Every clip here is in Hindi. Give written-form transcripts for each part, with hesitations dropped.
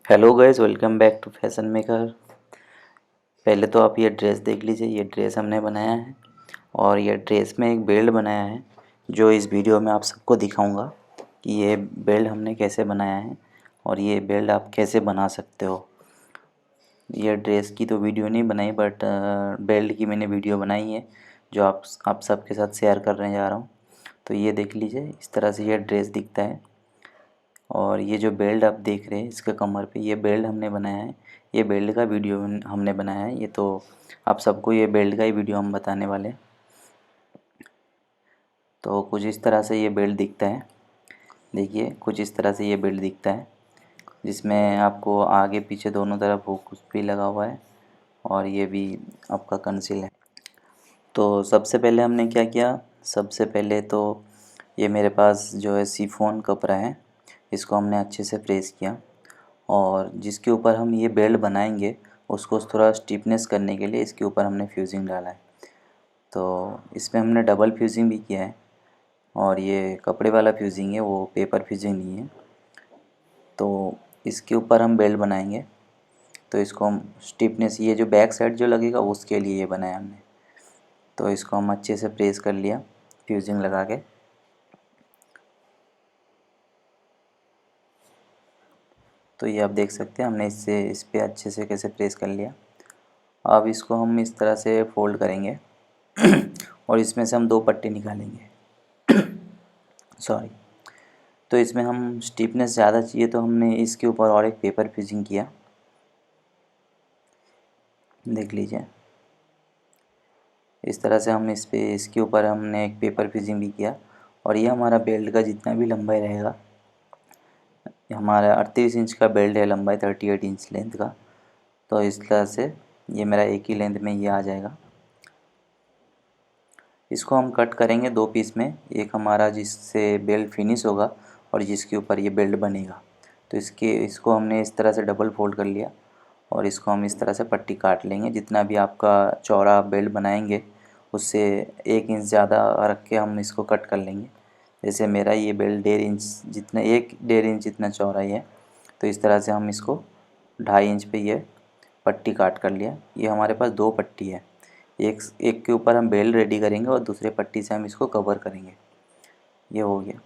Hello guys, welcome back to fashion maker. पहले तो आप ये ड्रेस देख लीजिए। ये ड्रेस हमने बनाया है और ये ड्रेस में एक बेल्ट बनाया है जो इस वीडियो में आप सबको दिखाऊंगा कि ये बेल्ट हमने कैसे बनाया है और ये बेल्ट आप कैसे बना सकते हो। ये ड्रेस की तो वीडियो नहीं बनाई बट बेल्ट की मैंने वीडियो बनाई है जो आप सबके साथ शेयर करने जा रहा हूँ। तो ये देख लीजिए, इस तरह से ये ड्रेस दिखता है और ये जो बेल्ट आप देख रहे हैं इसके कमर पे, ये बेल्ट हमने बनाया है। ये बेल्ट का वीडियो हमने बनाया है। ये तो आप सबको ये बेल्ट का ही वीडियो हम बताने वाले हैं। तो कुछ इस तरह से ये बेल्ट दिखता है। देखिए, कुछ इस तरह से ये बेल्ट दिखता है जिसमें आपको आगे पीछे दोनों तरफ हुक भी लगा हुआ है और ये भी आपका कंसील है। तो सबसे पहले हमने क्या किया, सबसे पहले तो ये मेरे पास जो है शिफॉन कपड़ा है, इसको हमने अच्छे से प्रेस किया और जिसके ऊपर हम ये बेल्ट बनाएंगे उसको थोड़ा स्टिफनेस करने के लिए इसके ऊपर हमने फ्यूजिंग डाला है। तो इसमें हमने डबल फ्यूजिंग भी किया है और ये कपड़े वाला फ्यूजिंग है, वो पेपर फ्यूजिंग नहीं है। तो इसके ऊपर हम बेल्ट बनाएंगे तो इसको हम स्टिफनेस, ये जो बैक साइड जो लगेगा उसके लिए ये बनाया हमने। तो इसको हम अच्छे से प्रेस कर लिया फ्यूजिंग लगा के। तो ये आप देख सकते हैं हमने इस पे अच्छे से कैसे प्रेस कर लिया। अब इसको हम इस तरह से फोल्ड करेंगे और इसमें से हम दो पट्टी निकालेंगे। सॉरी। तो इसमें हम स्टिफनेस ज़्यादा चाहिए तो हमने इसके ऊपर और एक पेपर फ्यूजिंग किया, देख लीजिए। इस तरह से हम इसके ऊपर हमने एक पेपर फ्यूजिंग भी किया और ये हमारा बेल्ट का जितना भी लंबाई रहेगा, हमारा 38 इंच का बेल्ट है, लंबाई 38 इंच लेंथ का। तो इस तरह से ये मेरा एक ही लेंथ में ये आ जाएगा। इसको हम कट करेंगे दो पीस में, एक हमारा जिससे बेल्ट फिनिश होगा और जिसके ऊपर ये बेल्ट बनेगा। तो इसको हमने इस तरह से डबल फोल्ड कर लिया और इसको हम इस तरह से पट्टी काट लेंगे। जितना भी आपका चौड़ा बेल्ट बनाएंगे उससे 1 इंच ज़्यादा रख के हम इसको कट कर लेंगे। जैसे मेरा ये बेल्ट 1.5 इंच जितना, 1.5 इंच जितना चौड़ा ही है, तो इस तरह से हम इसको 2.5 इंच पे ये पट्टी काट कर लिया। ये हमारे पास दो पट्टी है, एक एक के ऊपर हम बेल्ट रेडी करेंगे और दूसरे पट्टी से हम इसको कवर करेंगे। ये हो गया।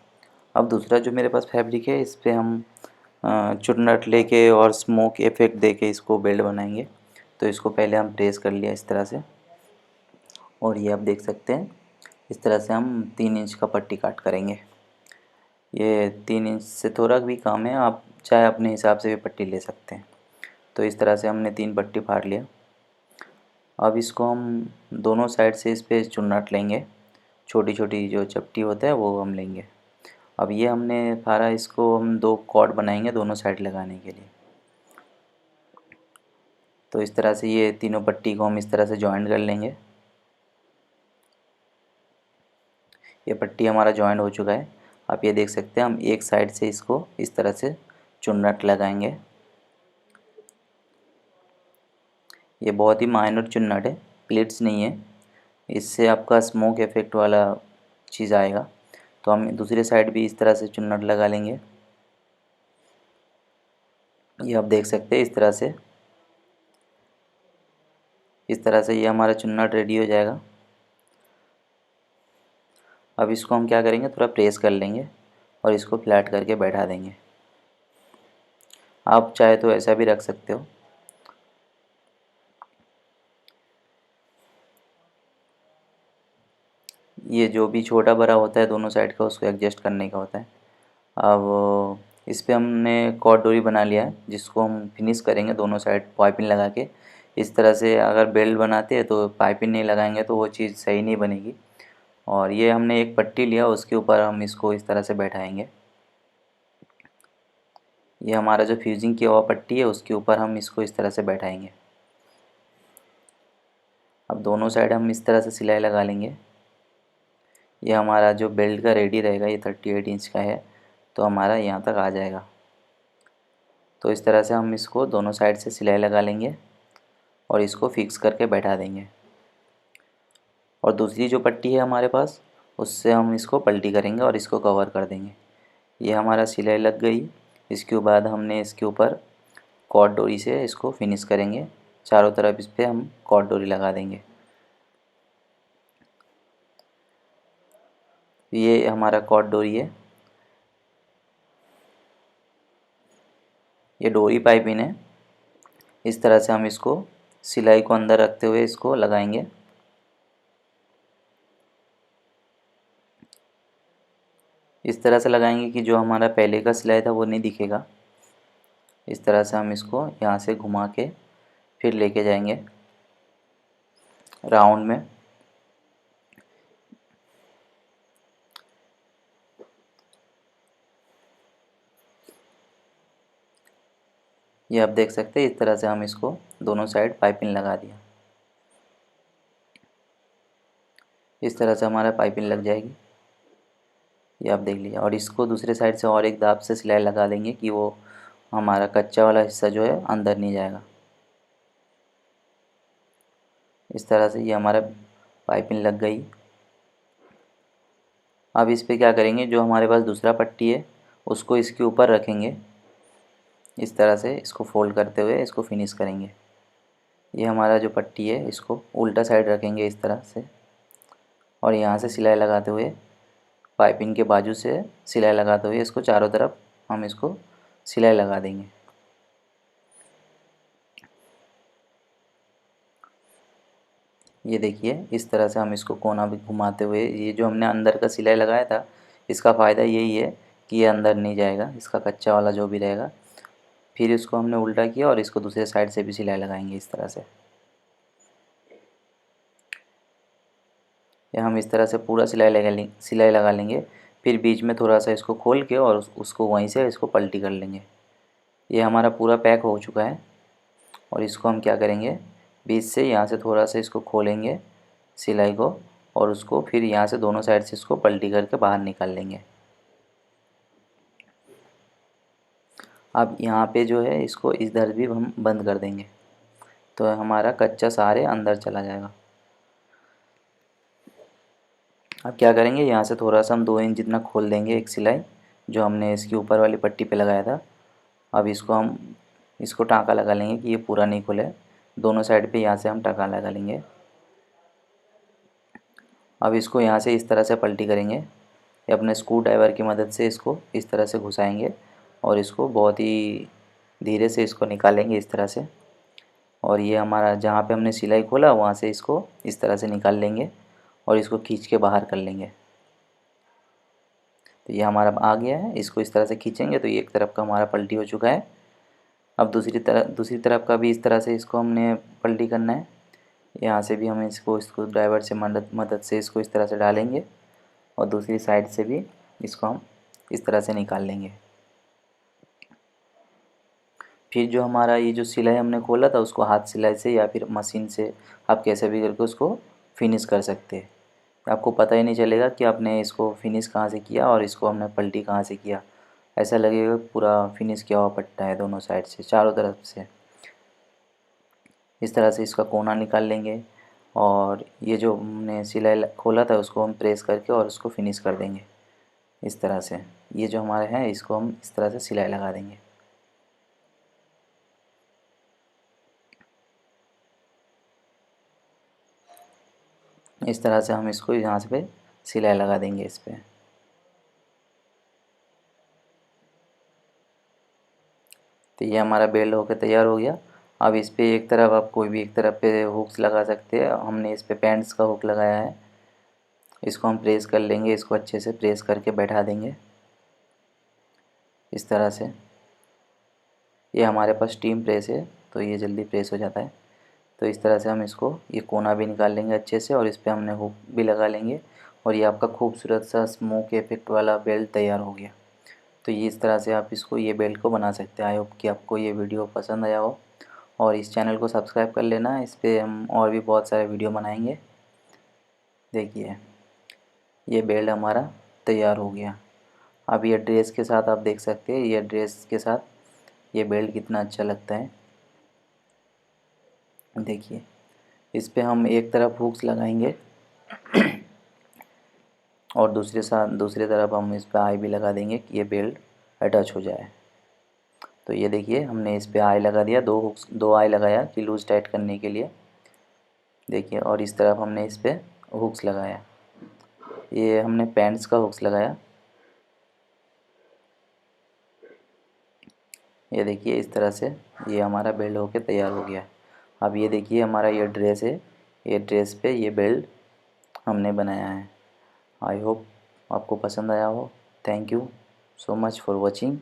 अब दूसरा जो मेरे पास फैब्रिक है, इस पे हम चुन्नट लेके और स्मोक इफेक्ट देके इसको बेल्ट बनाएंगे। तो इसको पहले हम प्रेस कर लिया इस तरह से और ये आप देख सकते हैं इस तरह से हम 3 इंच का पट्टी काट करेंगे। ये 3 इंच से थोड़ा भी कम है, आप चाहे अपने हिसाब से भी पट्टी ले सकते हैं। तो इस तरह से हमने 3 पट्टी फाड़ लिया। अब इसको हम दोनों साइड से इस पे चुन्नट लेंगे, छोटी छोटी जो चपटी होता है वो हम लेंगे। अब ये हमने फाड़ा, इसको हम दो कॉर्ड बनाएंगे दोनों साइड लगाने के लिए। तो इस तरह से ये तीनों पट्टी को हम इस तरह से जॉइंट कर लेंगे। ये पट्टी हमारा जॉइंट हो चुका है। आप ये देख सकते हैं हम एक साइड से इसको इस तरह से चुन्नट लगाएंगे। ये बहुत ही माइनर चुन्नट है, प्लेट्स नहीं है, इससे आपका स्मोक इफेक्ट वाला चीज़ आएगा। तो हम दूसरे साइड भी इस तरह से चुन्नट लगा लेंगे। ये आप देख सकते हैं इस तरह से ये हमारा चुन्नट रेडी हो जाएगा। अब इसको हम क्या करेंगे, थोड़ा प्रेस कर लेंगे और इसको फ्लैट करके बैठा देंगे। आप चाहे तो ऐसा भी रख सकते हो। ये जो भी छोटा बड़ा होता है दोनों साइड का, उसको एडजस्ट करने का होता है। अब इस पे हमने कॉर्ड डोरी बना लिया है जिसको हम फिनिश करेंगे दोनों साइड पाइपिंग लगा के। इस तरह से अगर बेल्ट बनाते हैं तो पाइपिंग नहीं लगाएंगे तो वो चीज़ सही नहीं बनेगी। और ये हमने एक पट्टी लिया, उसके ऊपर हम इसको इस तरह से बैठाएंगे। ये हमारा जो फ्यूजिंग किया हुआ पट्टी है उसके ऊपर हम इसको इस तरह से बैठाएंगे। अब दोनों साइड हम इस तरह से सिलाई लगा लेंगे। ये हमारा जो बेल्ट का रेडी रहेगा, ये 38 इंच का है, तो हमारा यहाँ तक आ जाएगा। तो इस तरह से हम इसको दोनों साइड से सिलाई लगा लेंगे और इसको फिक्स करके बैठा देंगे। और दूसरी जो पट्टी है हमारे पास, उससे हम इसको पलटी करेंगे और इसको कवर कर देंगे। ये हमारा सिलाई लग गई। इसके बाद हमने इसके ऊपर कॉर्ड डोरी से इसको फिनिश करेंगे। चारों तरफ इस पे हम कॉर्ड डोरी लगा देंगे। ये हमारा कॉर्ड डोरी है, ये डोरी पाइपिंग है। इस तरह से हम इसको सिलाई को अंदर रखते हुए इसको लगाएंगे। इस तरह से लगाएंगे कि जो हमारा पहले का सिलाई था वो नहीं दिखेगा। इस तरह से हम इसको यहाँ से घुमा के फिर लेके जाएंगे राउंड में। ये आप देख सकते हैं, इस तरह से हम इसको दोनों साइड पाइपिंग लगा दिया। इस तरह से हमारा पाइपिंग लग जाएगी, ये आप देख लीजिए। और इसको दूसरे साइड से और एक दाब से सिलाई लगा देंगे कि वो हमारा कच्चा वाला हिस्सा जो है अंदर नहीं जाएगा। इस तरह से ये हमारा पाइपिंग लग गई। अब इस पे क्या करेंगे, जो हमारे पास दूसरा पट्टी है उसको इसके ऊपर रखेंगे। इस तरह से इसको फोल्ड करते हुए इसको फिनिश करेंगे। ये हमारा जो पट्टी है इसको उल्टा साइड रखेंगे इस तरह से, और यहाँ से सिलाई लगाते हुए पाइपिंग के बाजू से सिलाई लगाते हुए इसको चारों तरफ हम इसको सिलाई लगा देंगे। ये देखिए, इस तरह से हम इसको कोना भी घुमाते हुए, ये जो हमने अंदर का सिलाई लगाया था इसका फ़ायदा यही है कि ये अंदर नहीं जाएगा, इसका कच्चा वाला जो भी रहेगा। फिर इसको हमने उल्टा किया और इसको दूसरे साइड से भी सिलाई लगाएंगे इस तरह से। या हम इस तरह से पूरा सिलाई लगा लेंगे। फिर बीच में थोड़ा सा इसको खोल के और उसको वहीं से इसको पलटी कर लेंगे। ये हमारा पूरा पैक हो चुका है। और इसको हम क्या करेंगे, बीच से यहाँ से थोड़ा सा इसको खोलेंगे सिलाई को, और उसको फिर यहाँ से दोनों साइड से इसको पलटी करके बाहर निकाल लेंगे। अब यहाँ पे जो है इसको इधर भी हम बंद कर देंगे, तो हमारा कच्चा सारे अंदर चला जाएगा। अब क्या करेंगे, यहाँ से थोड़ा सा हम 2 इंच जितना खोल देंगे एक सिलाई जो हमने इसकी ऊपर वाली पट्टी पे लगाया था। अब इसको टाँका लगा लेंगे कि ये पूरा नहीं खुले। दोनों साइड पे यहाँ से हम टाँका लगा लेंगे। अब इसको यहाँ से इस तरह से पलटी करेंगे, ये अपने स्क्रू ड्राइवर की मदद से इसको इस तरह से घुसाएंगे और इसको बहुत ही धीरे से इसको निकालेंगे इस तरह से। और ये हमारा जहाँ पे हमने सिलाई खोला वहाँ से इसको इस तरह से निकाल लेंगे और इसको खींच के बाहर कर लेंगे। तो ये हमारा आ गया है, इसको इस तरह से खींचेंगे तो ये एक तरफ का हमारा पलटी हो चुका है। अब दूसरी तरफ का भी इस तरह से इसको हमने पलटी करना है। यहाँ से भी हम इसको ड्राइवर से मदद से इसको इस तरह से डालेंगे और दूसरी साइड से भी इसको हम इस तरह से निकाल लेंगे। फिर जो हमारा ये जो सिलाई हमने खोला था उसको हाथ सिलाई से या फिर मशीन से आप कैसे भी करके उसको फिनिश कर सकते हैं। आपको पता ही नहीं चलेगा कि आपने इसको फिनिश कहाँ से किया और इसको हमने पलटी कहाँ से किया। ऐसा लगेगा पूरा फिनिश किया हुआ पट्टा है दोनों साइड से, चारों तरफ से। इस तरह से इसका कोना निकाल लेंगे और ये जो हमने सिलाई खोला था उसको हम प्रेस करके और उसको फिनिश कर देंगे इस तरह से। ये जो हमारे हैं इसको हम इस तरह से सिलाई लगा देंगे। इस तरह से हम इसको यहाँ से पे सिलाई लगा देंगे इस पर। तो ये हमारा बेल्ट होकर तैयार हो गया। अब इस पे एक तरफ आप कोई भी एक तरफ पे हुक्स लगा सकते हैं। हमने इस पे पैंट्स का हुक लगाया है। इसको हम प्रेस कर लेंगे, इसको अच्छे से प्रेस करके बैठा देंगे इस तरह से। ये हमारे पास स्टीम प्रेस है तो ये जल्दी प्रेस हो जाता है। तो इस तरह से हम इसको ये कोना भी निकाल लेंगे अच्छे से और इस पर हमने हुक भी लगा लेंगे और ये आपका खूबसूरत सा स्मोक इफेक्ट वाला बेल्ट तैयार हो गया। तो ये इस तरह से आप इसको ये बेल्ट को बना सकते हैं। आई होप कि आपको ये वीडियो पसंद आया हो और इस चैनल को सब्सक्राइब कर लेना। इस पर हम और भी बहुत सारे वीडियो बनाएंगे। देखिए, ये बेल्ट हमारा तैयार हो गया। अब ये ड्रेस के साथ आप देख सकते हैं, ये ड्रेस के साथ ये बेल्ट कितना अच्छा लगता है। देखिए, इस पे हम एक तरफ हुक्स लगाएंगे और दूसरी तरफ हम इस पर आई भी लगा देंगे कि ये बेल्ट अटैच हो जाए। तो ये देखिए हमने इस पे आई लगा दिया, दो आई लगाया कि लूज़ टाइट करने के लिए। देखिए, और इस तरफ हमने इस पे हुक्स लगाया, ये हमने पैंट्स का हुक्स लगाया। ये देखिए इस तरह से ये हमारा बेल्ट होके तैयार हो गया है। अब ये देखिए हमारा ये ड्रेस है, ये ड्रेस पे ये बेल्ट हमने बनाया है। आई होप आपको पसंद आया हो। Thank you so much for watching.